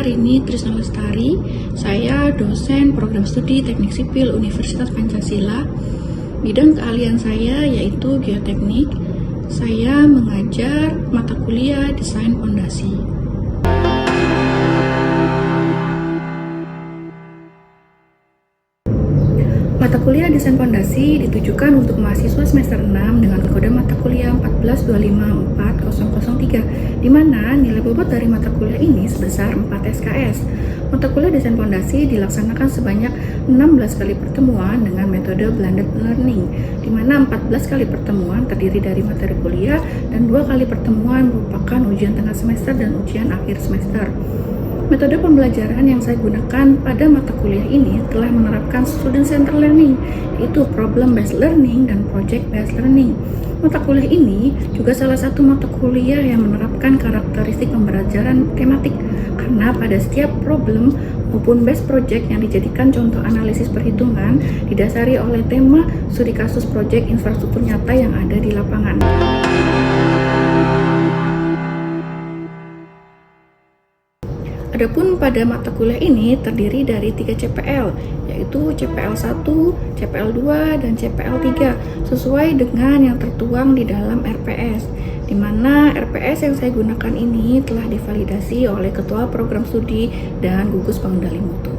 Karini Trisna Lestari. Saya dosen program studi Teknik Sipil Universitas Pancasila. Bidang keahlian saya yaitu geoteknik. Saya mengajar mata kuliah desain fondasi. Mata kuliah desain fondasi ditujukan untuk mahasiswa semester 6 dengan kode mata kuliah 14254.003, di mana nilai bobot dari mata kuliah ini sebesar 4 SKS. Mata kuliah desain fondasi dilaksanakan sebanyak 16 kali pertemuan dengan metode blended learning, di mana 14 kali pertemuan terdiri dari materi kuliah dan 2 kali pertemuan merupakan ujian tengah semester dan ujian akhir semester. Metode pembelajaran yang saya gunakan pada mata kuliah ini telah menerapkan student-centered learning, yaitu problem-based learning dan project-based learning. Mata kuliah ini juga salah satu mata kuliah yang menerapkan karakteristik pembelajaran tematik, karena pada setiap problem maupun base project yang dijadikan contoh analisis perhitungan didasari oleh tema studi kasus project infrastruktur nyata yang ada di lapangan. Adapun pada mata kuliah ini terdiri dari 3 CPL, yaitu CPL 1, CPL 2, dan CPL 3, sesuai dengan yang tertuang di dalam RPS, di mana RPS yang saya gunakan ini telah divalidasi oleh Ketua Program Studi dan Gugus Pengendali Mutu.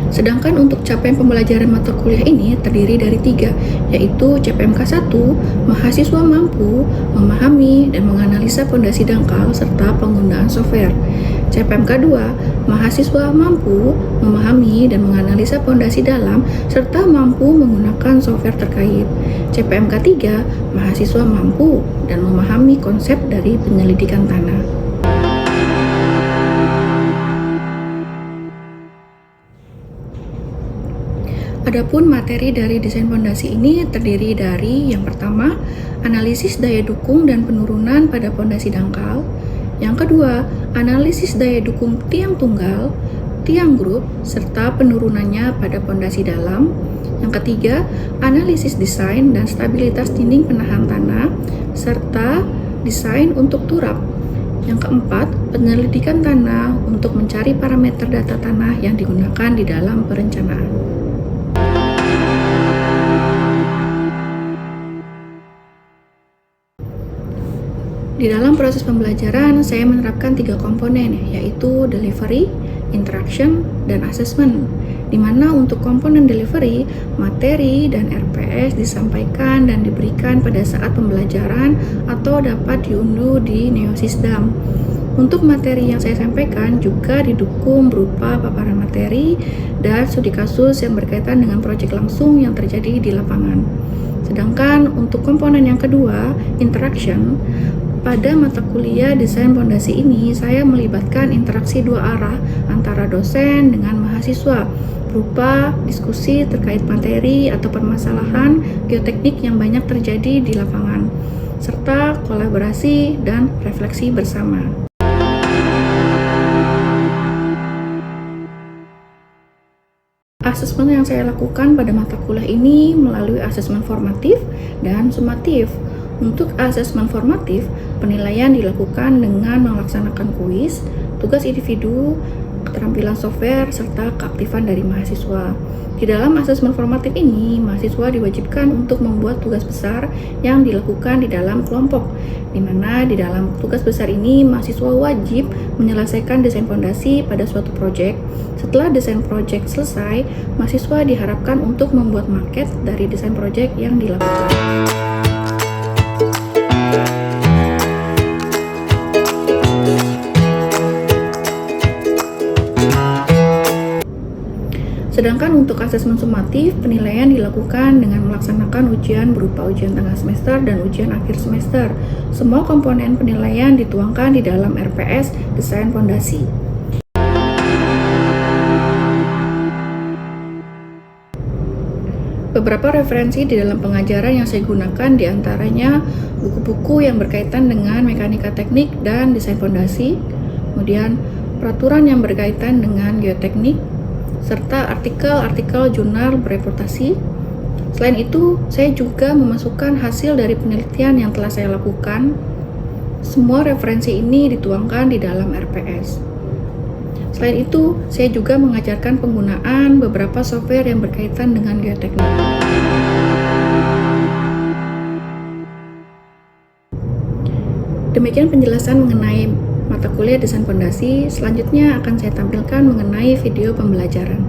Sedangkan untuk capaian pembelajaran mata kuliah ini terdiri dari 3, yaitu CPMK 1, mahasiswa mampu memahami dan menganalisa fondasi dangkal serta penggunaan software. CPMK 2, mahasiswa mampu memahami dan menganalisa fondasi dalam serta mampu menggunakan software terkait. CPMK 3, mahasiswa mampu dan memahami konsep dari penyelidikan tanah. Adapun materi dari desain fondasi ini terdiri dari yang pertama, analisis daya dukung dan penurunan pada fondasi dangkal. Yang kedua, analisis daya dukung tiang tunggal, tiang grup, serta penurunannya pada fondasi dalam. Yang ketiga, analisis desain dan stabilitas dinding penahan tanah, serta desain untuk turap. Yang keempat, penyelidikan tanah untuk mencari parameter data tanah yang digunakan di dalam perencanaan. Di dalam proses pembelajaran, saya menerapkan 3 komponen, yaitu delivery, interaction, dan assessment. Di mana untuk komponen delivery, materi dan RPS disampaikan dan diberikan pada saat pembelajaran atau dapat diunduh di Neosysdam. Untuk materi yang saya sampaikan juga didukung berupa paparan materi dan studi kasus yang berkaitan dengan proyek langsung yang terjadi di lapangan. Sedangkan untuk komponen yang kedua, interaction, pada mata kuliah desain fondasi ini, saya melibatkan interaksi 2 arah antara dosen dengan mahasiswa, berupa diskusi terkait materi atau permasalahan geoteknik yang banyak terjadi di lapangan, serta kolaborasi dan refleksi bersama. Asesmen yang saya lakukan pada mata kuliah ini melalui asesmen formatif dan sumatif. Untuk asesmen formatif, penilaian dilakukan dengan melaksanakan kuis, tugas individu, keterampilan software, serta keaktifan dari mahasiswa. Di dalam asesmen formatif ini, mahasiswa diwajibkan untuk membuat tugas besar yang dilakukan di dalam kelompok, di mana di dalam tugas besar ini, mahasiswa wajib menyelesaikan desain fondasi pada suatu proyek. Setelah desain proyek selesai, mahasiswa diharapkan untuk membuat maket dari desain proyek yang dilakukan. Sedangkan untuk asesmen sumatif, penilaian dilakukan dengan melaksanakan ujian berupa ujian tengah semester dan ujian akhir semester. Semua komponen penilaian dituangkan di dalam RPS desain fondasi. Beberapa referensi di dalam pengajaran yang saya gunakan diantaranya buku-buku yang berkaitan dengan mekanika teknik dan desain fondasi, kemudian peraturan yang berkaitan dengan geoteknik, serta artikel-artikel jurnal bereputasi, Selain itu, saya juga memasukkan hasil dari penelitian yang telah saya lakukan. Semua referensi ini dituangkan di dalam RPS. Selain itu, saya juga mengajarkan penggunaan beberapa software yang berkaitan dengan geoteknik. Demikian penjelasan mengenai mata kuliah desain fondasi. Selanjutnya akan saya tampilkan mengenai video pembelajaran.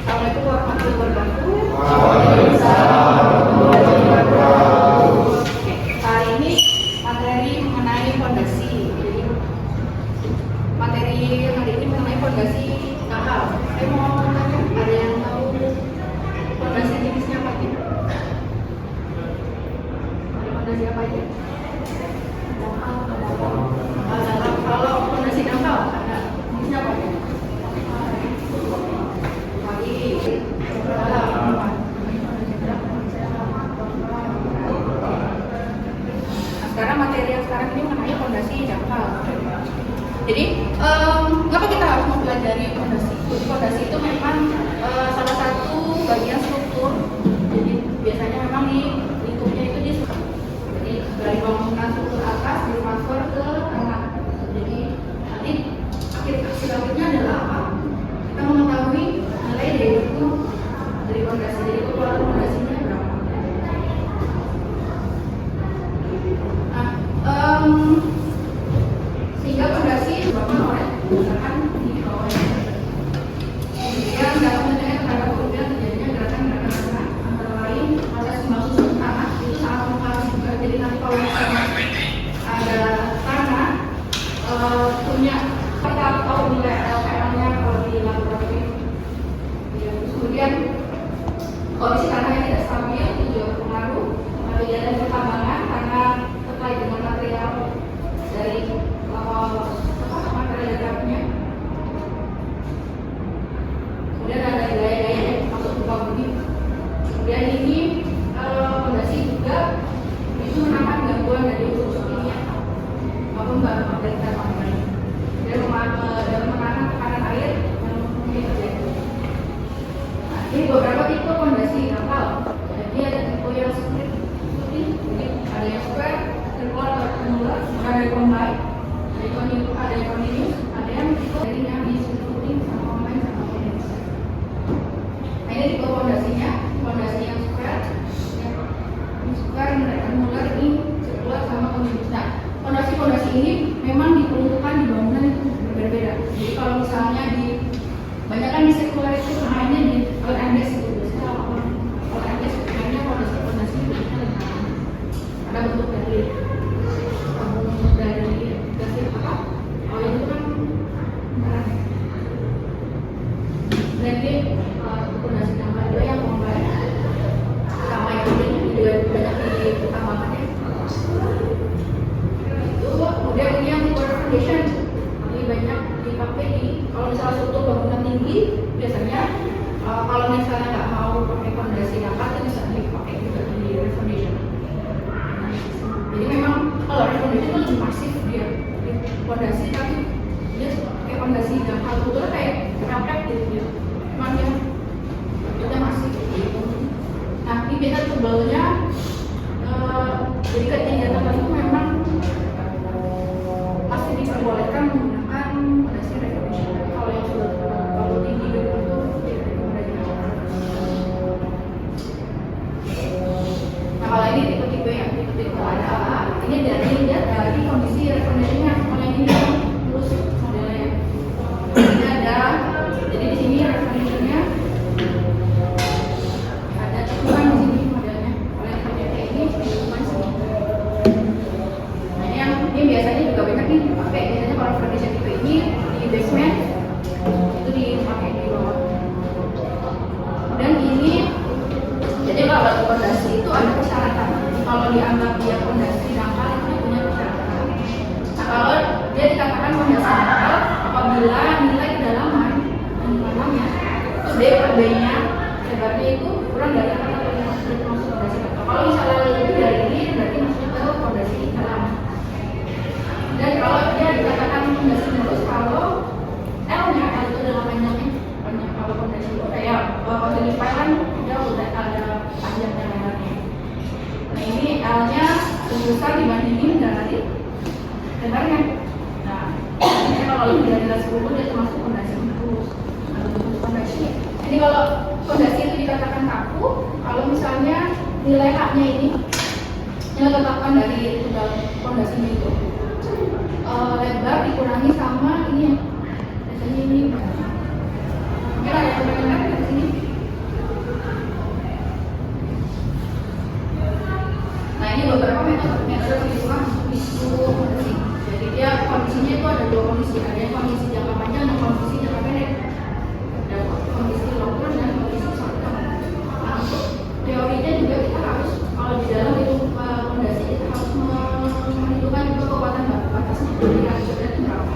Assalamualaikum warahmatullahi wabarakatuh. Hari ini materi mengenai fondasi. Jadi materi hari ini mengenai fondasi dangkal. Saya mau tanya, ada yang tahu fondasi jenisnya apa aja? Fondasi apa aja? Kalau fondasi dangkal ada jenisnya apa aja? Sekarang materi yang sekarang ini mengenai fondasi dangkal. Jadi, kenapa kita harus mempelajari fondasi? Fondasi itu memang salah satu bagian struktur. Jadi biasanya memang di lingkupnya itu jadi dari bangunan struktur atas ditransfer ke tanah. Jadi nanti akhirnya adalah apa? Kita mengetahui nilai dari fondasi. Jadi kekuatan fondasinya berapa? Nah, sehingga fondasi berapa oleh misalkan di bawahnya. Kemudian dalam menilai terhadap kemudian terjadinya gerakan-gerakan antara lain proses kembang susun tanah itu sangat mempengaruhi juga. Jadi nanti kalau misalnya ada tanah punya kita tahu nilai LPM-nya kalau di laboratorium. Kemudian kondisi tanah yang tidak stabil itu juga berpengaruh. Kemudian pertambangan karena terkait dengan material dari material geraknya. Kemudian ada gaya-gaya yang masuk ke bumi. Kemudian ini fondasi juga itu menahan gangguan dari unsur kimia maupun bahan dari tanaman lain dan menahan tekanan air yang mungkin terjadi. Nah, ini beberapa tipe fondasi dangkal. Jadi ada tipe yang split, jadi ada yang square, circular atau rectangular, ada yang combine, ada yang continuous, ada yang tipe dari yang distrukturin sama combine sama continuous. Nah ini tipe fondasinya, fondasi yang square, yang rectangular, ini circular sama continuous. Nah, fondasi ini memang diperuntukkan di bangunan itu berbeda. Jadi kalau misalnya di banyak kan di circular itu hanya di LMS itu biasanya kalau LMS hanya fondasi bentuknya ada bentuk dari gasir apa? Oh itu kan beneran. Jadi fondasi dangkal juga yang combine sama yang ini juga banyak ditambahkan ya. Itu kemudian ini yang water foundation ini banyak dipakai di kalau misalnya struktur bangunan tinggi biasanya kalau misalnya nggak mau pakai fondasi dangkal itu bisa dipakai juga di foundation. Jadi memang kalau foundation itu lebih masif dia fondasi tapi dia pakai fondasi dangkal itu kayak kampret gitu dia. Cuman dia bentuknya masif gitu. Nah ini biasa tebalnya jadi ketinggian tempat itu memang pasti diperbolehkan menggunakan fondasi reformation. Kalau yang sudah terlalu tinggi gitu itu tidak rekomendasikan. Nah kalau ini tipe-tipe yang tipe-tipe ada ini dari kondisi reformation-nya. Kalau yang ini lurus modelnya. Ini ada jadi di sini reformation-nya ada tikungan di sini modelnya. Kalau yang tipe ini tikungan sini. Nah ini biasanya juga banyak nih dipakai. Biasanya kalau foundation tipe ini di basement itu dipakai di bawah. Dan ini jadi kalau fondasi itu ada persyaratan. Kalau dianggap dia fondasi dangkal itu punya persyaratan. Nah kalau dia dikatakan fondasi dangkal apabila nilai kedalaman itu D per B-nya lebarnya itu kurang dari 4 atau 5 cm fondasi dangkal. Kalau misalnya lebih dari ini berarti maksudnya itu fondasi dalam. Dan kalau dia dikatakan fondasi mulus kalau L-nya, L itu adalah panjangnya, panjang kalau fondasi itu kayak kalau di pipeline dia udah ada panjangnya lebarnya. Nah ini L-nya lebih besar dibandingin dari lebarnya. Nah ini kalau lebih dari 10 dia termasuk fondasi mulus. Fondasi. Ini kalau fondasi itu dikatakan kaku, kalau misalnya nilai H-nya ini yang ditetapkan dari fondasinya itu lebar dikurangi sama ini ya, biasanya ini mungkin ada yang mendengar di sini. Nah ini beberapa metode perhitungan fondasi. Jadi dia kondisinya itu ada dua kondisi, ada yang kondisi jangka panjang dan kondisi jangka pendek. Ada kondisi long term dan kondisi short term. Nah untuk teorinya juga kita harus kalau di dalam itu fondasi kita harus menentukan juga kekuatan batasnya dari hasilnya itu berapa.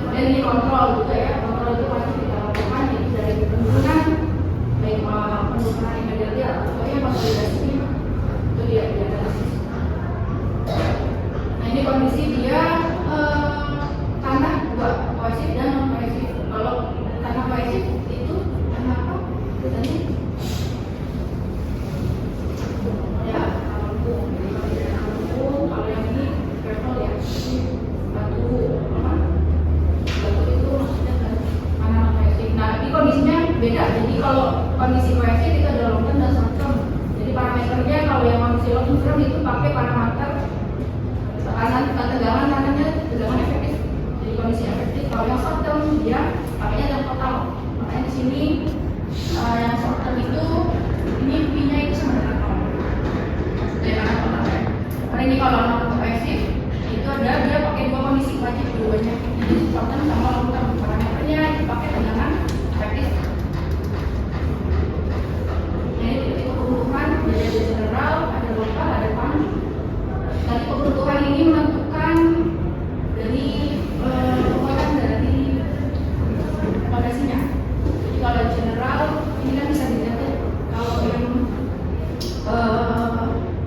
Dan ini kontrol juga ya, kontrol itu pasti kita lakukan yaitu dari penurunan baik penurunan intermediate atau yang konsolidasi itu dia analisis. Nah ini kondisi dia tanah dua kohesif dan non kohesif. Kalau tanah kohesif itu tanah apa? Biasanya ya kalau yang ini gravel ya batu apa? Batu itu maksudnya tanah non kohesif. Nah ini kondisinya beda. Jadi kalau kondisi kohesif itu adalah long term dan short term. Jadi parameternya kalau yang kondisi long term itu pakai parameter tegangan tanahnya tegangan efektif. Jadi kondisi efektif. Kalau yang short term dia pakainya dalam total. Makanya di sini yang short term itu ini P-nya itu sama dengan 0. Maksudnya karena total ya. Karena ini kalau non kohesif itu ada dia pakai dua kondisi wajib keduanya. Jadi short term sama long term. Parameternya dipakai tegangan efektif. Ini tipe kebutuhan jadi ada general, ada lokal, ada pan. Nanti kebutuhan ini menentukan dari kekuatan dari fondasinya. Jadi kalau general ini kan bisa dilihat ya, kalau yang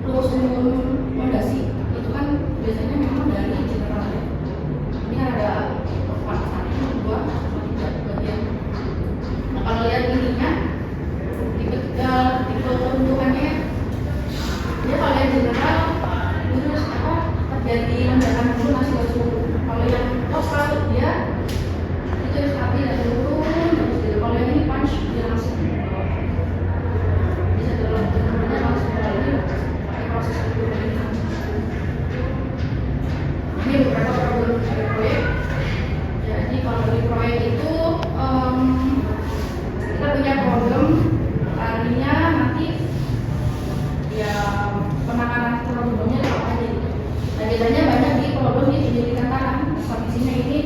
luas umum fondasi itu kan biasanya memang dari general ya. Ini kan ada pembahasannya dua bagian. Nah kalau lihat ininya tipe kebutuhannya dia kalau yang general terus apa terjadi lonjakan dulu masih suhu. Kalau yang lokal dia itu stabil dan turun terus gitu. Kalau yang ini punch dia langsung bisa turunnya langsung lagi pakai proses turun. Ini beberapa problem dari proyek. Jadi kalau di proyek itu kita punya problem tadinya nanti ya penanganan problemnya apa aja gitu. Nah biasanya banyak di problem di penyelidikan tanah. Kondisinya ini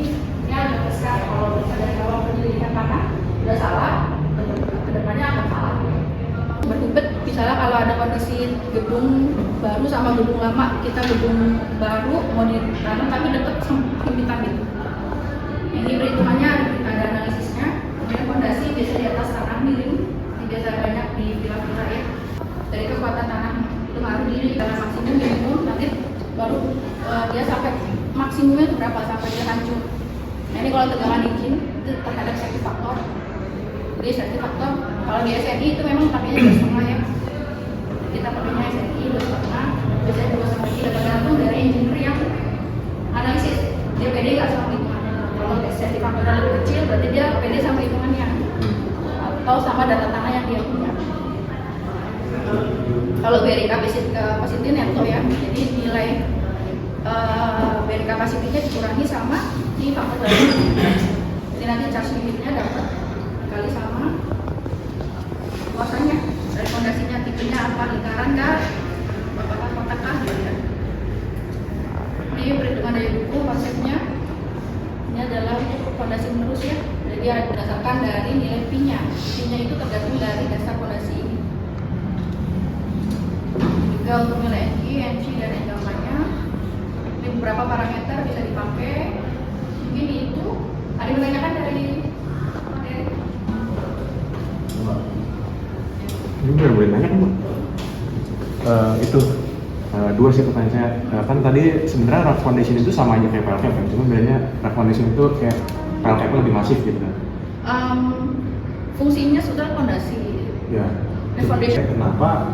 agak besar. Kalau dari awal penyelidikan tanah udah salah, kedepannya akan salah. Berhubet misalnya kalau ada kondisi gedung baru sama gedung lama, kita gedung baru mau ditanam tapi dekat himpitan gitu. Ini perhitungannya ada analisisnya. Kemudian fondasi biasa di atas tanah miring, ini biasa banyak di villa-villa ya. Dari kekuatan tanah itu baru diri karena maksimum minimum nanti baru dia sampai maksimumnya itu berapa sampai dia hancur. Nah ini kalau tegangan izin itu terhadap safety faktor. Jadi safety faktor kalau di SNI itu memang pakainya 2,5 ya. Kita pakainya SNI 2,5, biasanya 2,3 tergantung dari engineer yang analisis. Dia pede nggak sama hitungannya. Kalau safety faktornya lebih kecil berarti dia pede sama hitungannya atau sama data tanah yang dia punya. Kalau bearing capacity netto ya, jadi nilai bearing capacity-nya dikurangi sama di faktor dari. Jadi nanti charge limitnya dapat dikali sama kuasanya dari fondasinya, tipenya apa, lingkaran kah, kotak kah gitu ya. Ini perhitungan dari buku konsepnya. Ini adalah fondasi menerus ya. Jadi berdasarkan dari nilai P-nya. P-nya itu tergantung dari dasar fondasi ini. Juga untuk nilai NG dan gambarnya. Ini beberapa parameter bisa dipakai. Mungkin itu ada yang menanyakan dari materi. Ini boleh nanya kan, Bu? Itu Dua sih pertanyaan saya. Kan tadi sebenarnya rough foundation itu sama aja kayak PLCAP kan, cuma bedanya rough foundation itu kayak PLCAP lebih masif gitu kan. Um, Fungsinya sudah fondasi. Ya. Foundation. Kenapa?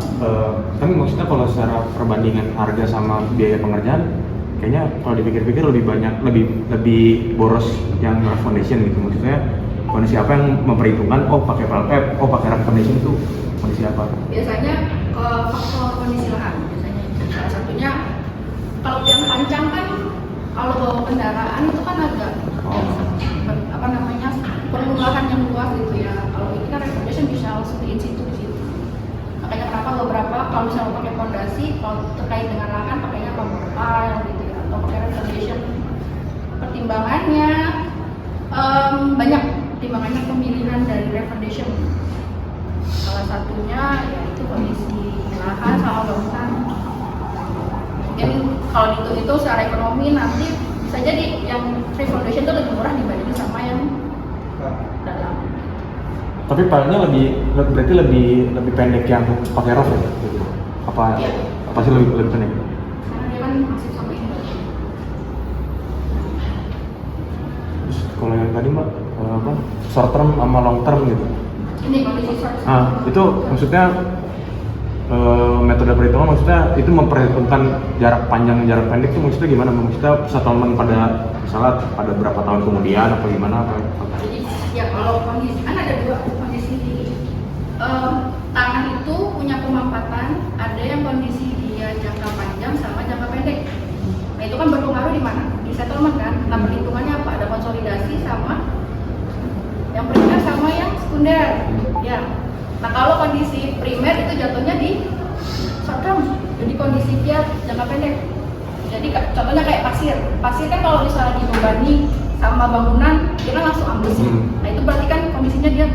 Kan maksudnya kalau secara perbandingan harga sama biaya pengerjaan, kayaknya kalau dipikir-pikir lebih banyak, lebih boros yang rough foundation gitu. Maksudnya kondisi apa yang memperhitungkan? Oh pakai PLCAP, oh pakai rough foundation itu kondisi apa? Biasanya faktor kondisi lahan. Biasanya salah satunya kalau yang panjang kan kalau bawa kendaraan itu kan agak apa namanya perlu lahan yang luas gitu ya. Kalau ini kan recommendation bisa langsung di situ di situ. Makanya kenapa beberapa kalau misalnya pakai fondasi, kalau terkait dengan lahan pakainya bumper pile gitu ya, atau pakai recommendation. Pertimbangannya banyak, pertimbangannya pemilihan dari recommendation. Salah satunya yaitu kondisi lahan sama bangunan. Mungkin kalau dihitung-hitung secara ekonomi nanti bisa jadi yang free foundation itu lebih murah dibanding sama yang dalam. Tapi filenya berarti lebih pendek yang pakai rough ya? Gitu. Apa Iya. apa sih lebih pendek? Karena dia kan masih sama ini. Terus kalau yang tadi mbak apa short term sama long term gitu? Ini kondisi short. Itu maksudnya metode perhitungan maksudnya itu memperhitungkan jarak panjang jarak pendek itu maksudnya gimana? Maksudnya settlement pada misalnya pada berapa tahun kemudian apa gimana apa? Jadi ya kalau kondisi kan ada dua kondisi tanah itu punya pemampatan, ada yang kondisi dia jangka panjang sama jangka pendek. Nah itu kan berpengaruh di mana? Di settlement kan. Nah perhitungannya apa? Ada konsolidasi sama yang primer sama yang sekunder. Ya. Nah kalau kondisi primer itu jatuhnya di short term, jadi kondisi dia jangka pendek. Jadi contohnya kayak pasir. Pasir kan kalau misalnya dibebani sama bangunan, dia kan langsung ambles. Nah itu berarti kan kondisinya dia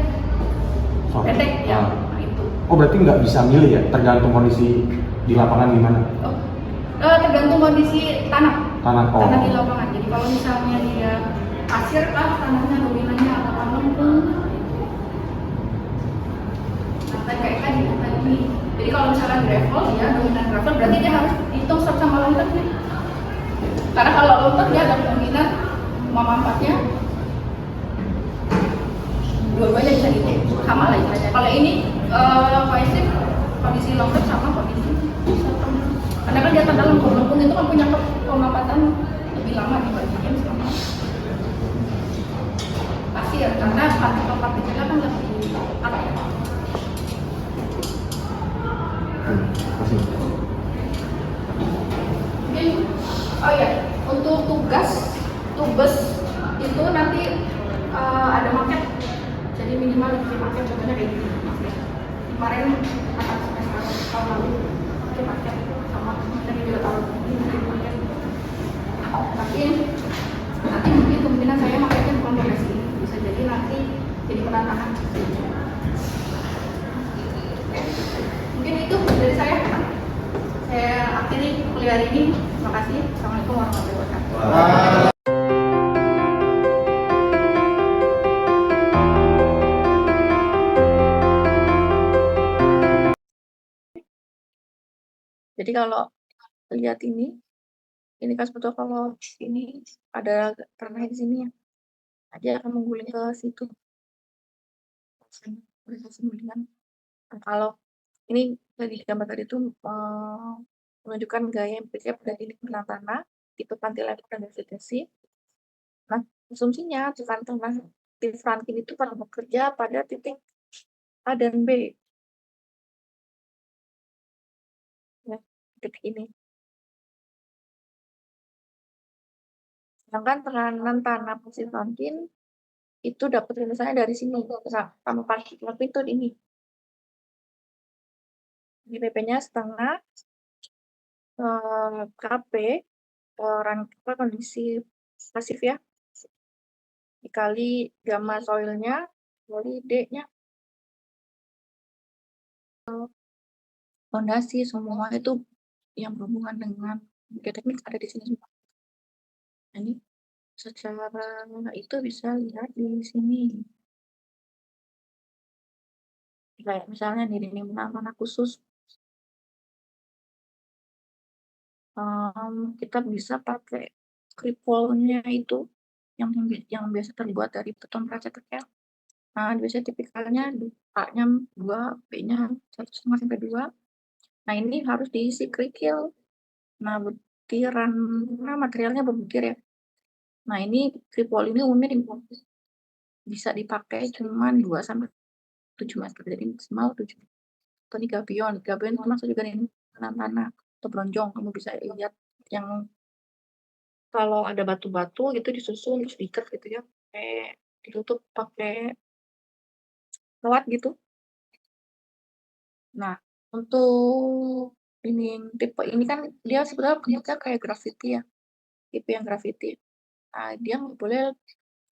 pendek ya. Nah itu. Oh berarti nggak bisa milih ya, tergantung kondisi di lapangan gimana? Oh, tergantung kondisi tanah. Tanah. Oh. Tanah di lapangan. Jadi kalau misalnya dia pasir kan tanahnya dominannya atau lempung. Nah kayak tadi. Jadi kalau misalnya gravel ya dominan gravel berarti dia harus hitung short sama long term. Karena kalau long term dia ada kemungkinan manfaatnya dua-duanya bisa dihitung sama lah istilahnya. Kalau ini cohesive kondisi long term sama kondisi short term. Karena kan dia dalam lempung itu kan punya pemanfaatan lebih lama dibandingkan sama pasir karena partikel-partikelnya kan lebih apa ya? Masih. Mungkin oh ya untuk tugas itu nanti ada market, jadi minimal di market contohnya kayak gini. Kemarin atas semester tahun lalu di market sama dari juga tahun ini di market. Tapi nanti mungkin kemungkinan saya marketnya bukan progresi, bisa jadi nanti jadi penanahan. Mungkin itu dari saya. Saya akhiri kuliah ini. Terima kasih. Assalamualaikum warahmatullahi wabarakatuh. Jadi kalau lihat ini kan sebetulnya kalau ini ada tanah di sini ya, dia akan mengguling ke situ. Kalau ini dari gambar tadi itu menunjukkan gaya empiriknya pada titik benang tanah, tipe panti level dan vegetasi. Nah, asumsinya tekanan tanah di Franklin itu pada bekerja pada titik A dan B. Ya, titik ini. Sedangkan tekanan tanah posisi Franklin itu dapat misalnya dari sini sama partikel itu ini. Di PP-nya setengah KP orang kondisi pasif ya dikali gamma soilnya dari D-nya fondasi semua itu yang berhubungan dengan geoteknik ada di sini semua. Nah, ini secara itu bisa lihat di sini. Kayak misalnya nih ini tanah khusus Kita bisa pakai kripolnya itu yang biasa terbuat dari beton kaca tekel. Nah, biasanya tipikalnya A-nya 2, B-nya 1,5 sampai 2. Nah, ini harus diisi kerikil. Nah, butiran, nah materialnya berbutir ya. Nah, ini kripol ini unik, bisa dipakai cuma 2 sampai 7 meter, jadi maksimal 7. Atau ini gabion. Gabion itu masuk juga di tanah atau bronjong. Kamu bisa lihat yang kalau ada batu-batu gitu disusun terus diikat gitu ya, kayak ditutup pakai kawat gitu. Nah, untuk ini tipe ini kan dia sebenarnya bentuknya kayak graffiti ya, tipe yang graffiti. Nah, dia nggak boleh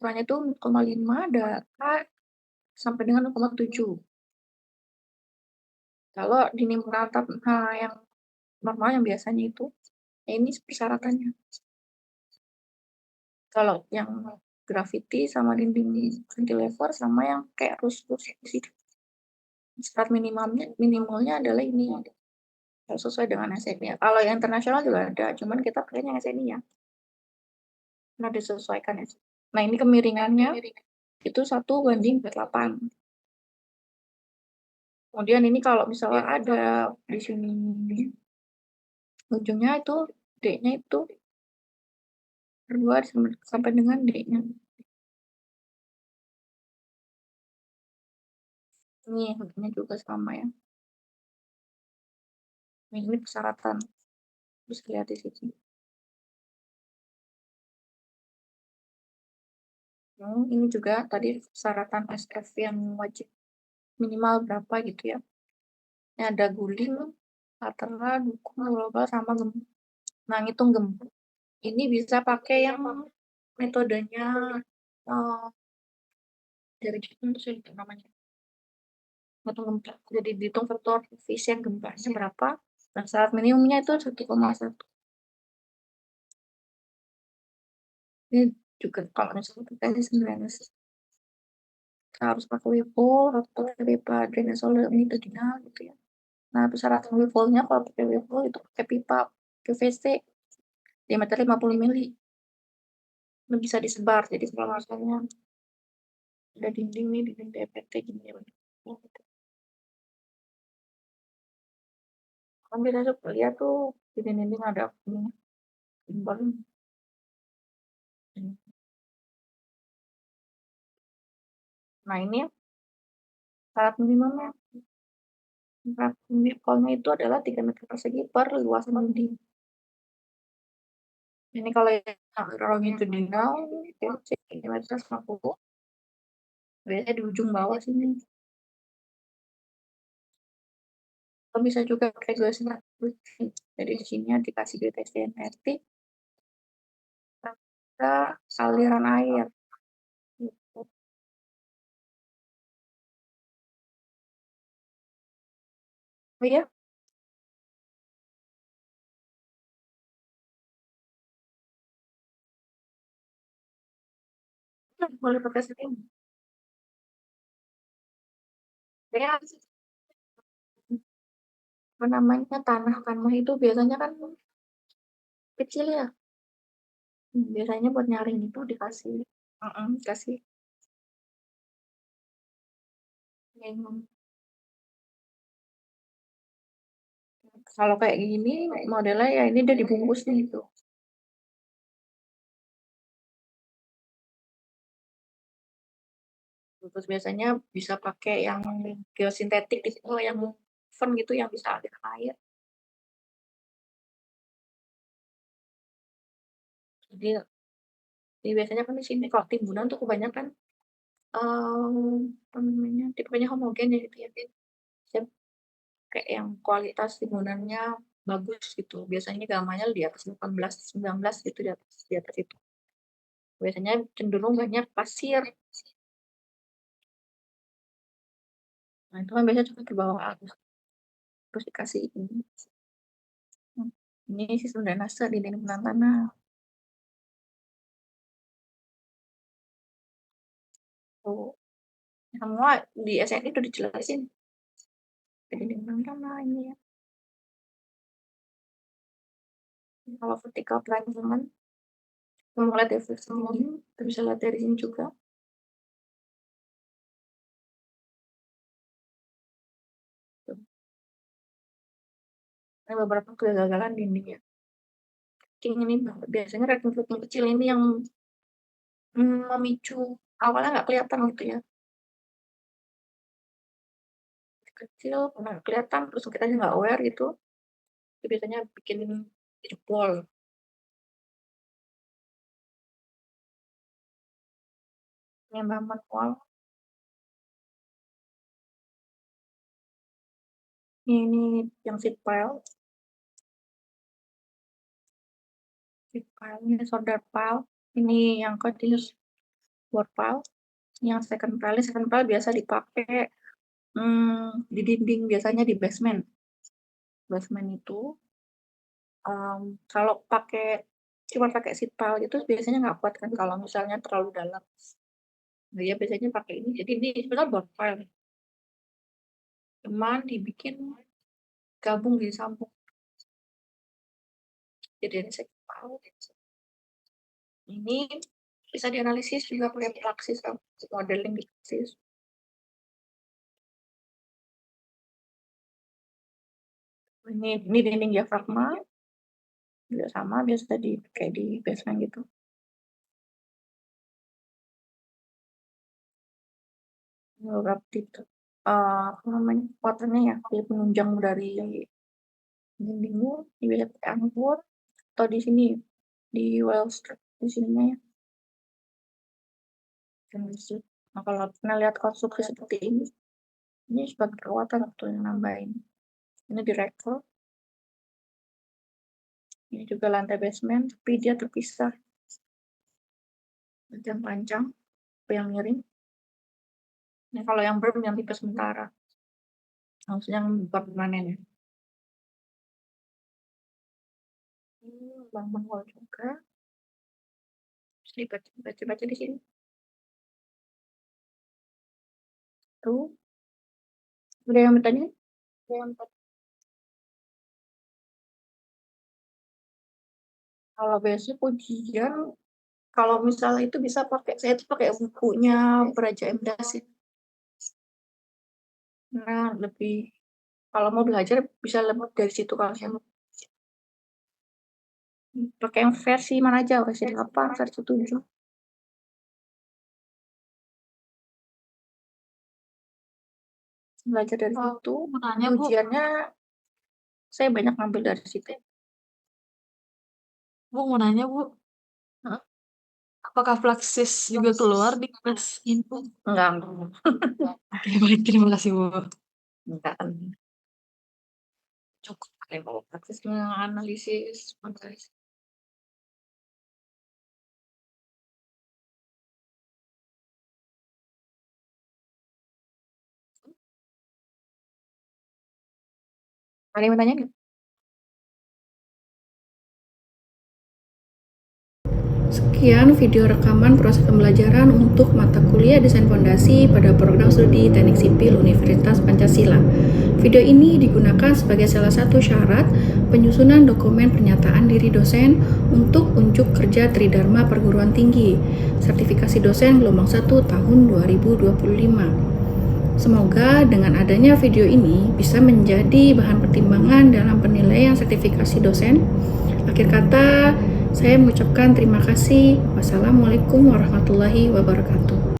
ukurannya tuh 0,5 ada sampai dengan 0,7. Kalau dinding rata yang normal yang biasanya itu, ya ini persyaratannya. Kalau yang graffiti sama dinding cantilever sama yang kayak rus-rus di situ. Syarat minimalnya adalah ini harus sesuai dengan SNI. Kalau yang internasional juga ada, cuman kita pakainya SNI ya. Nah, disesuaikan ya. Nah, ini kemiringannya itu 1:8. Kemudian ini kalau misalnya ada di sini ujungnya itu D-nya itu berdua sampai dengan D-nya. Ini harganya juga sama ya. Ini persyaratan. Bisa lihat di sini. Ini juga tadi persyaratan SF yang wajib minimal berapa gitu ya. Ini ada guling, lateral, dukung, global, sama gemuk. Nah, ngitung gemuk. Ini bisa pakai yang metodenya dari Jepang itu sih namanya. Ngitung gempa. Jadi dihitung faktor koefisien gempanya berapa. Dan syarat minimumnya itu 1,1. Ini juga kalau misalnya kita sebenarnya harus pakai wipol atau pipa drainase longitudinal gitu ya. Nah, persyaratan wipolnya kalau pakai wipol itu pakai pipa PVC diameter 50 mili. Ini bisa disebar. Jadi kalau misalnya ada dinding nih, dinding DPT gini ya. Kan biasanya lihat tuh di dinding ada ini timbal. Nah, ini syarat minimumnya. Syarat minimalnya itu adalah 3 meter persegi per luasan dinding. Ini kalau yang longitudinal itu diameter 50. Biasanya di ujung bawah sini. Atau bisa juga pakai gelas. Jadi di sini dikasih deteksi energi ada aliran air. Gitu. Oh iya, boleh pakai sini. Ya, apa namanya tanah itu biasanya kan kecil ya. Biasanya buat nyaring itu dikasih. Kasih. Yang kalau kayak gini modelnya ya ini udah dibungkus nih itu. Terus biasanya bisa pakai yang geosintetik itu yang firm gitu yang bisa alir air. Jadi biasanya kan di sini kalau timbunan tuh kebanyakan apa namanya tipenya homogen ya gitu ya. Saya kayak yang kualitas timbunannya bagus gitu. Biasanya gamanya di atas 18, 19 gitu di atas itu. Biasanya cenderung banyak pasir. Nah, itu kan biasanya cuma ke bawah arus. Terus dikasih ini. Ini sistem drainase di lingkungan tanah. Tuh. Semua di SNI udah dijelasin. Di lingkungan tanah ini ya. Kalau vertikal pelancongan, kalau mau lihat dari sini, kita bisa lihat dari sini juga. Tuh. Ada beberapa kegagalan dindingnya. Ini biasanya ranking kecil ini yang memicu awalnya nggak kelihatan gitu ya. Kecil, nggak kelihatan, terus kita aja nggak aware gitu. Itu biasanya bikin jebol. Yang manual. Ini yang sheet pile. Sheet pile, ini solder pile. Ini yang continuous board pile. Yang second pile biasa dipakai di dinding, biasanya di basement. Basement itu kalau cuma pakai sheet pile itu biasanya nggak kuat kan kalau misalnya terlalu dalam. Nah, ya biasanya pakai ini. Jadi ini sebenarnya board pile. Cuman dibikin gabung di sambung. Jadi ini sheet pile. Ini bisa dianalisis juga pakai praksis, modeling di praksis. Ini dinding diafragma, juga sama, biasa kayak di basement gitu. Beberapa tipe apa namanya, kekuatannya ya, jadi penunjang dari dindingmu, bisa pakai anggur, atau di sini, di well strap, di sininya ya. Nah, kalau pernah lihat konstruksi seperti ini sebagai kekuatan waktu yang nambahin. Ini direktur. Ini juga lantai basement, tapi dia terpisah. Yang panjang, yang miring. Nah, kalau yang berm yang tipe sementara. Maksudnya yang permanen ya. Bang wall juga. Bisa dibaca di sini. Tuh. Udah yang bertanya? Kalau biasanya pujian, kalau misalnya itu bisa saya itu pakai bukunya Praja M. Dasid. Nah, kalau mau belajar bisa lebih dari situ kalau saya mau. Pakai yang versi mana aja, versi 8, versi 7. Belajar dari situ, ujiannya saya banyak ngambil dari situ. Bu, mau nanya, Bu. Apakah Fluxys juga keluar di kelas info? Enggak. Oke, baik. Terima kasih, Bu. Enggak. Cukup kalau Fluxys analisis. Ada yang bertanya nggak? Sekian video rekaman proses pembelajaran untuk mata kuliah Desain Fondasi pada program studi Teknik Sipil Universitas Pancasila. Video ini digunakan sebagai salah satu syarat penyusunan dokumen pernyataan diri dosen untuk unjuk kerja Tridharma Perguruan Tinggi, sertifikasi dosen gelombang 1 tahun 2025. Semoga dengan adanya video ini bisa menjadi bahan pertimbangan dalam penilaian sertifikasi dosen. Akhir kata, saya mengucapkan terima kasih. Wassalamualaikum warahmatullahi wabarakatuh.